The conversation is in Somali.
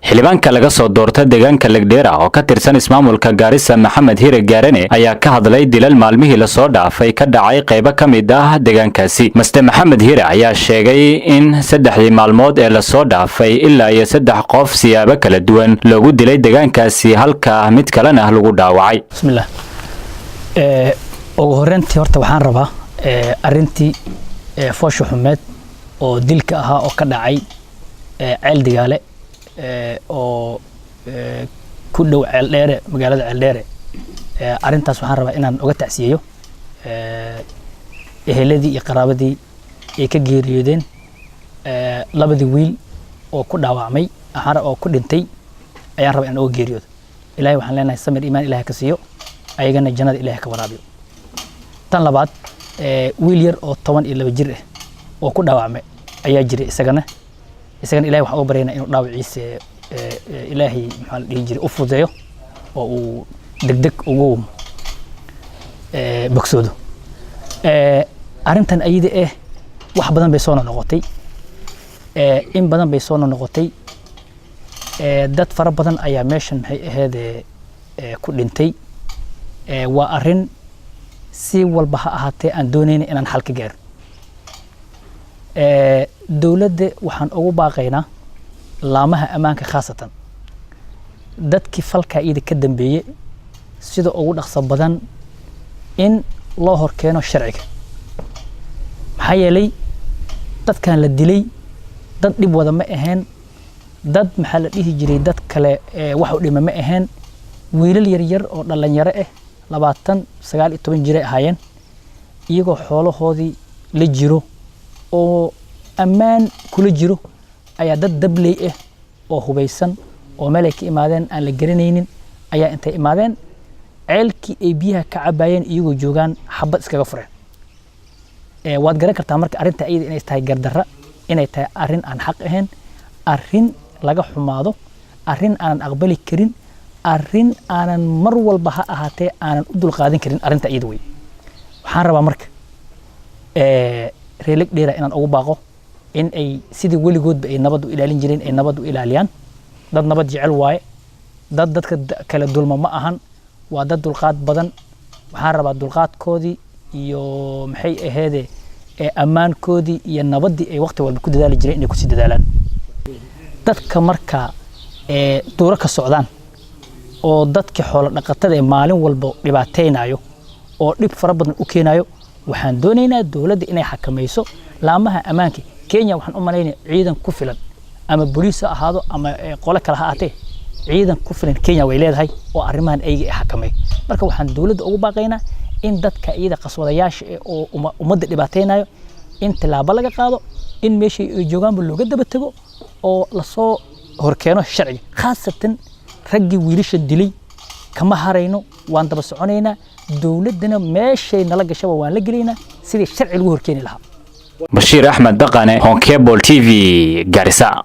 xildhibaanka laga soo doortay deegaanka Legdheera oo ka tirsan ismaamulka Gaarisa Maxamed Hire Gaarane ayaa ka hadlay dilal maalmihii la soo dhaafay ka dhacay qaybo ka mid ah deegaankaasi. Mr. Maxamed Hire ayaa sheegay in saddexdii maalmood ee la soo dhaafay ilaa iyo 3 qof siyaabo kala duwan loogu dilay deegaankaasi halka mid kalena lagu dhaawacay. Bismillah. ugu horeyntii horta waxaan rabaa arintii foosho xumeed oo dilka ahaa oo ka dhacay ceel digaale oo ku dhow ceel dheere magaalada ceel dheere arintaas waxaan rabaa inaan uga tacsiyeeyo eheladii iyo qaraabadii ay ka geeriyoodeen labadii wiil oo ku dhaawacmay oo ku dhintay ayaan rabaa inaan uga geeriyoodo. ilaahay waxaan leenahay samir iimaan ilaahay ka siiyo ayagana jannada ilaahay ka waraabiyo. tan labaad wiil yar oo 12 jir ah oo ku dhaawacmay ayaa jiray isagana ilaahay waxaan u baryaynaa inuu dhaawaciisa ilaahay maxaa la dhihi jiray u fudeeyo oo uu degdeg ugu bogsoodo. arintan ayida wax badan bay soo noqotay in badan bay soo noqotay dad fara badan ayaa meeshan maxay ahayd ku dhintay. waa arin si walba ha ahaatee aan doonayna inaan xal ka gaaro. dawladda waxaan ugu baaqaynaa laamaha ammaanka khaasatan dadkii falka iyada ka dambeeyay sida ugu dhaqso badan in loo horkeeno sharciga. maxaa yeelay dadkan la dilay dad dhib wada ma ahayn, dad maxaa la dhihi jiray dad kale wax u dhima ma ahayn, wiilal yar yar oo dhalinyaro ah 19 jir ahaayeen iyagoo xoolahoodii la jiro oo ammaan kula jiro ayaa dad dabley ah oo hubeysan oo meel ay ka imaadeen aan la garanaynin ayaa intay imaadeen ceelkii ay biyaha ka cabaayeen iyagoo joogaan xabad iskaga fureen. waad garan kartaa marka arinta ayada inay tahay gardarra, inay tahay arin aan xaq ahayn, arin laga xumaado, arin aan aqbali karin, arin aanan mar walba ha ahaatee aanan u dulqaadan karin arinta ayada way. waxaan rabaa marka reer Legdheera inaan ugu baaqo in ay sidii weligoodba ay nabad u ilaalin jireen ay nabad u ilaaliyaan. dad nabad jecel waaye, dad dadka kala dulma ma ahan, waa dad dulqaad badan. waxaan rabaa dulqaadkoodii iyo maxay ahaydee ammaankoodii iyo nabadii ay waqti walba ku dadaali jireen inay ku sii dadaalaan. dadka marka duuro ka socdaan oo dadka xoolo dhaqatada ee maalin walba dhibaateynayo oo dhib fara badan u keenayo waxaan doonaynaa dawladda inay xakamayso laamaha ammaanka. Kenya waxaan u maleynaa ciidan ku filan ama booliis ha ahaado ama qolo kale ha ahaatee ciidan ku filan Kenya way leedahay oo arrimahan ay xakamay. marka waxaan dawladda ugu baaqaynaa in dadka iyada qaswadayaasha oo ummadda dhibaateynayo in tilaabo laga qaado, in meeshii ay joogaanba looga daba tago oo la soo horkeeno sharci. khaasatan raggii wiilasha dilay kama harayno, waan daba soconaynaa. dawladdana meeshay nala gashaba waan la gelaynaa sidii sharci lagu horkeeni lahaa. Bashiir Ahmed Daqane, Cable TV, Garissa.